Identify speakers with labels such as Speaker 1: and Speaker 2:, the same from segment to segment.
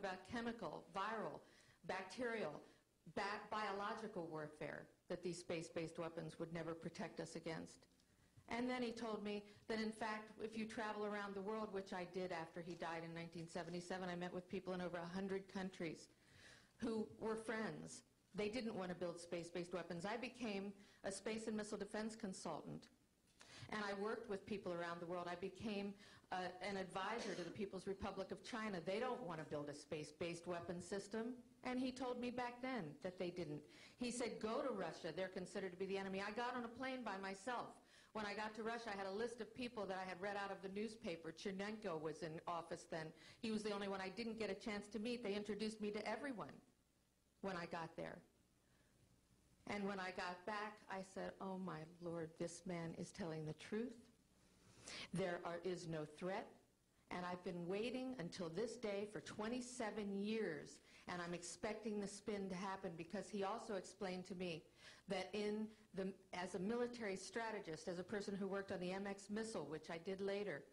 Speaker 1: about chemical, viral, bacterial, biological warfare, that these space-based weapons would never protect us against. And then he told me that, in fact, if you travel around the world, which I did after he died in 1977, I met with people in over 100 countries who were friends. They didn't want to build space-based weapons. I became a space and missile defense consultant, and I worked with people around the world. I became an advisor to the People's Republic of China. They don't want to build a space-based weapon system, and he told me back then that they didn't. He said, go to Russia. They're considered to be the enemy. I got on a plane by myself. When I got to Russia, I had a list of people that I had read out of the newspaper. Chernenko was in office then. He was the only one I didn't get a chance to meet. They introduced me to everyone when I got there. And when I got back, I said, oh my Lord, this man is telling the truth. There is no threat. And I've been waiting until this day for 27 years, and I'm expecting the spin to happen, because he also explained to me that as a military strategist, as a person who worked on the MX missile, which I did later,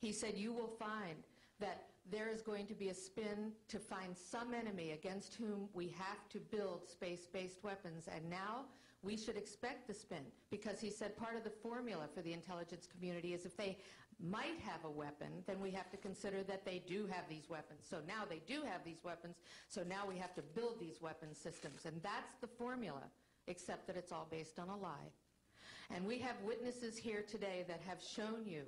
Speaker 1: he said, you will find that there is going to be a spin to find some enemy against whom we have to build space-based weapons. And now we should expect the spin, because he said part of the formula for the intelligence community is if they might have a weapon, then we have to consider that they do have these weapons. So now they do have these weapons, so now we have to build these weapon systems. And that's the formula, except that it's all based on a lie. And we have witnesses here today that have shown you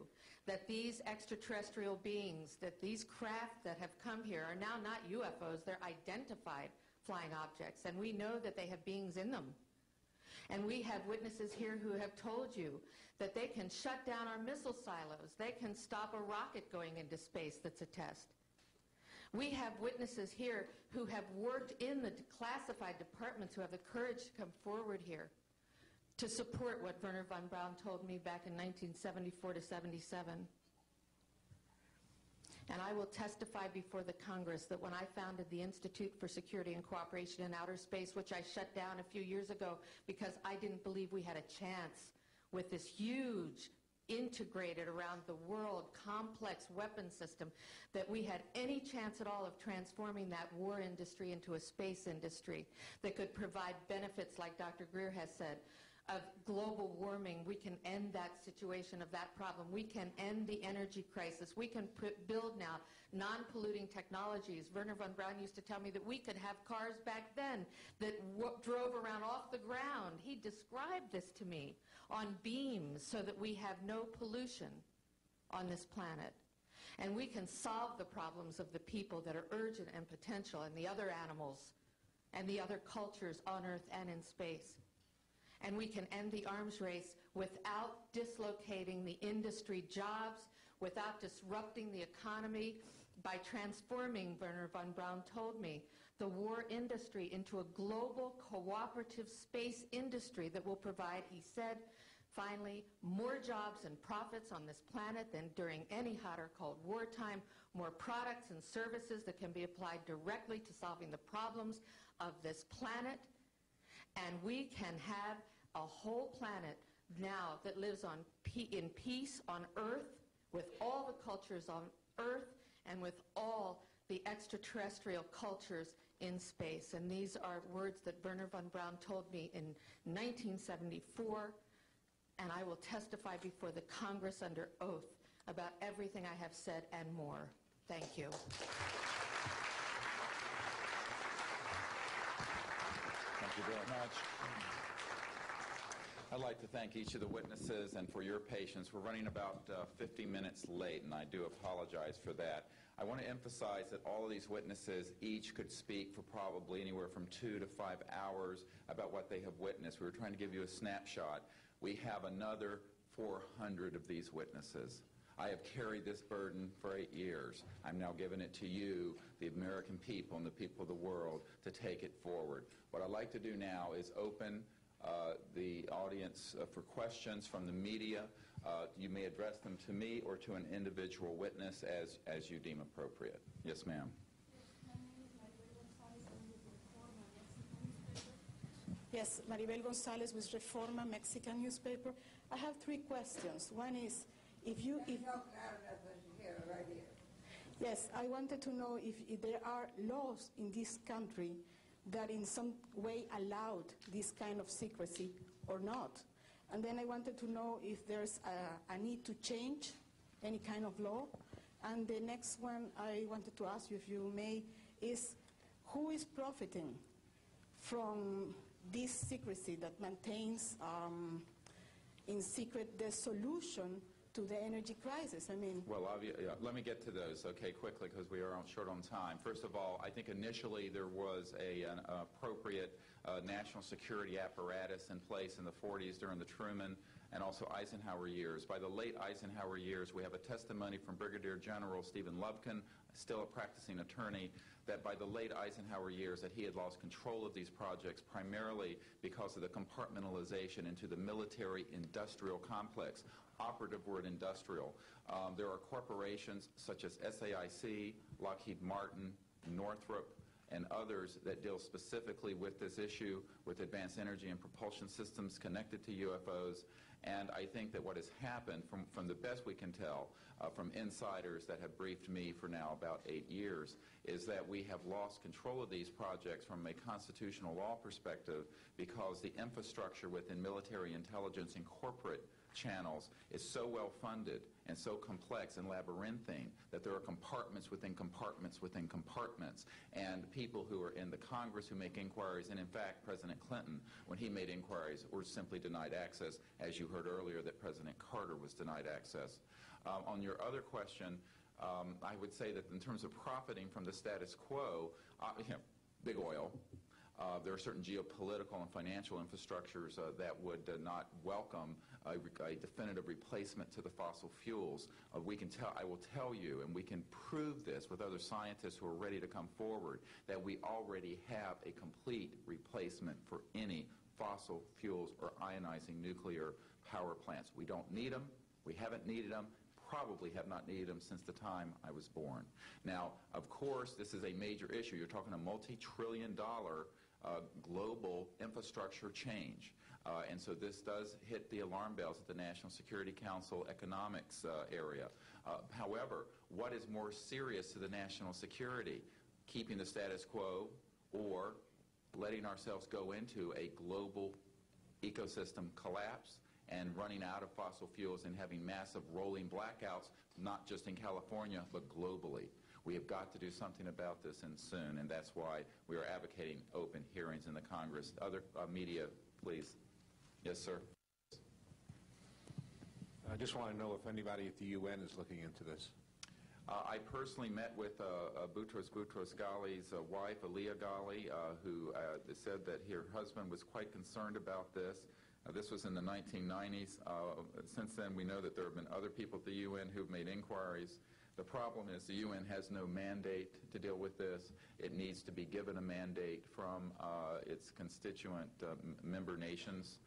Speaker 1: that these extraterrestrial beings, that these craft that have come here are now not UFOs, they're identified flying objects, and we know that they have beings in them. And we have witnesses here who have told you that they can shut down our missile silos, they can stop a rocket going into space that's a test. We have witnesses here who have worked in the classified departments, who have the courage to come forward here to support what Wernher von Braun told me back in 1974 to 77. And I will testify before the Congress that when I founded the Institute for Security and Cooperation in Outer Space, which I shut down a few years ago because I didn't believe we had a chance with this huge, integrated around the world, complex weapon system, that we had any chance at all of transforming that war industry into a space industry that could provide benefits, like Dr. Greer has said, of global warming. We can end that situation of that problem. We can end the energy crisis. We can build now non-polluting technologies. Wernher von Braun used to tell me that we could have cars back then that drove around off the ground. He described this to me on beams so that we have no pollution on this planet. And we can solve the problems of the people that are urgent and potential, and the other animals and the other cultures on Earth and in space. And we can end the arms race without dislocating the industry jobs, without disrupting the economy, by transforming, Wernher von Braun told me, the war industry into a global cooperative space industry that will provide, he said, finally, more jobs and profits on this planet than during any hot or cold wartime, more products and services that can be applied directly to solving the problems of this planet. And we can have a whole planet now that lives in peace on Earth, with all the cultures on Earth and with all the extraterrestrial cultures in space. And these are words that Wernher von Braun told me in 1974, and I will testify before the Congress under oath about everything I have said and more. Thank you.
Speaker 2: Thank you very much. I'd like to thank each of the witnesses and for your patience. We're running about 50 minutes late, and I do apologize for that. I want to emphasize that all of these witnesses each could speak for probably anywhere from 2 to 5 hours about what they have witnessed. We were trying to give you a snapshot. We have another 400 of these witnesses. I have carried this burden for 8 years. I'm now giving it to you, the American people and the people of the world, to take it forward. What I'd like to do now is open the audience for questions from the media. You may address them to me or to an individual witness as you deem appropriate. Yes, ma'am.
Speaker 3: Yes, Maribel Gonzalez with Reforma, Mexican newspaper. I have 3 questions. One is, Yes, I wanted to know if there are laws in this country that in some way allowed this kind of secrecy or not. And then I wanted to know if there's a need to change any kind of law. And the next one I wanted to ask you, if you may, is who is profiting from this secrecy that maintains in secret the solution to the energy crisis? I mean,
Speaker 2: well, let me get to those, okay, quickly, because we are short on time. First of all, I think initially there was an appropriate national security apparatus in place in the 40s during the Truman and also Eisenhower years. By the late Eisenhower years, we have a testimony from Brigadier General Stephen Lubkin, still a practicing attorney, that by the late Eisenhower years that he had lost control of these projects primarily because of the compartmentalization into the military-industrial complex. Operative word industrial. There are corporations such as SAIC, Lockheed Martin, Northrop, and others that deal specifically with this issue with advanced energy and propulsion systems connected to UFOs. And I think that what has happened, from the best we can tell, from insiders that have briefed me for now about 8 years, is that we have lost control of these projects from a constitutional law perspective because the infrastructure within military intelligence and corporate channels is so well funded and so complex and labyrinthine that there are compartments within compartments within compartments, and people who are in the Congress who make inquiries, and in fact President Clinton, when he made inquiries, were simply denied access, as you heard earlier that President Carter was denied access. On your other question, I would say that in terms of profiting from the status quo, big oil. There are certain geopolitical and financial infrastructures that would not welcome a definitive replacement to the fossil fuels. I will tell you, and we can prove this with other scientists who are ready to come forward, that we already have a complete replacement for any fossil fuels or ionizing nuclear power plants. We don't need them. We haven't needed them. Probably have not needed them since the time I was born. Now, of course, this is a major issue. You're talking a multi-trillion-dollar global infrastructure change. And so this does hit the alarm bells at the National Security Council economics area. However, what is more serious to the national security? Keeping the status quo or letting ourselves go into a global ecosystem collapse and running out of fossil fuels and having massive rolling blackouts, not just in California, but globally. We have got to do something about this, and soon, and that's why we are advocating open hearings in the Congress. Other media, please. Yes, sir.
Speaker 4: I just want to know if anybody at the UN is looking into this.
Speaker 2: I personally met with Boutros Ghali's wife, Aliyah Ghali, who said that her husband was quite concerned about this. This was in the 1990s. Since then, we know that there have been other people at the UN who've made inquiries. The problem is the UN has no mandate to deal with this. It needs to be given a mandate from its constituent member nations.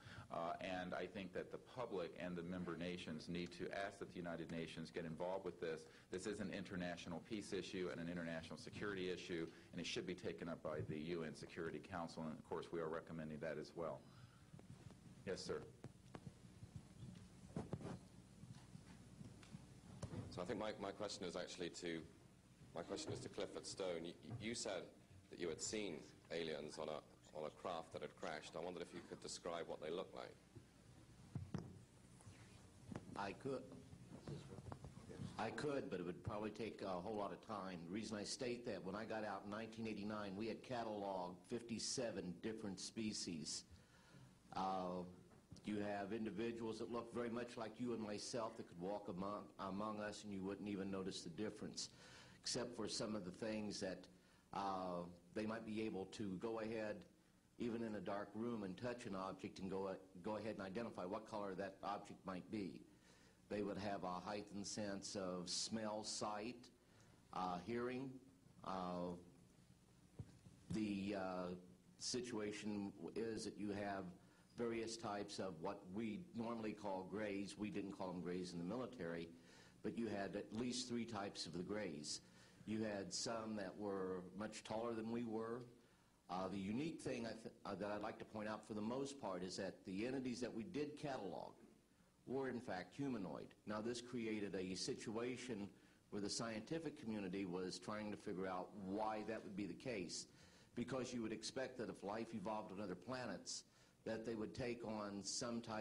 Speaker 2: And I think that the public and the member nations need to ask that the United Nations get involved with this. This is an international peace issue and an international security issue, and it should be taken up by the UN Security Council, and of course we are recommending that as well. Yes, sir.
Speaker 5: So I think my question is actually to Clifford Stone. You said that you had seen aliens on a craft that had crashed. I wondered if you could describe what they looked like.
Speaker 6: I could, but it would probably take a whole lot of time. The reason I state that, when I got out in 1989, we had cataloged 57 different species. You have individuals that look very much like you and myself that could walk among us and you wouldn't even notice the difference, except for some of the things that they might be able to go ahead, even in a dark room, and touch an object and go ahead and identify what color that object might be. They would have a heightened sense of smell, sight, hearing. The situation is that you have various types of what we normally call grays. We didn't call them grays in the military, but you had at least 3 types of the grays. You had some that were much taller than we were. The unique thing that I'd like to point out for the most part is that the entities that we did catalog were in fact humanoid. Now this created a situation where the scientific community was trying to figure out why that would be the case. Because you would expect that if life evolved on other planets, that they would take on some type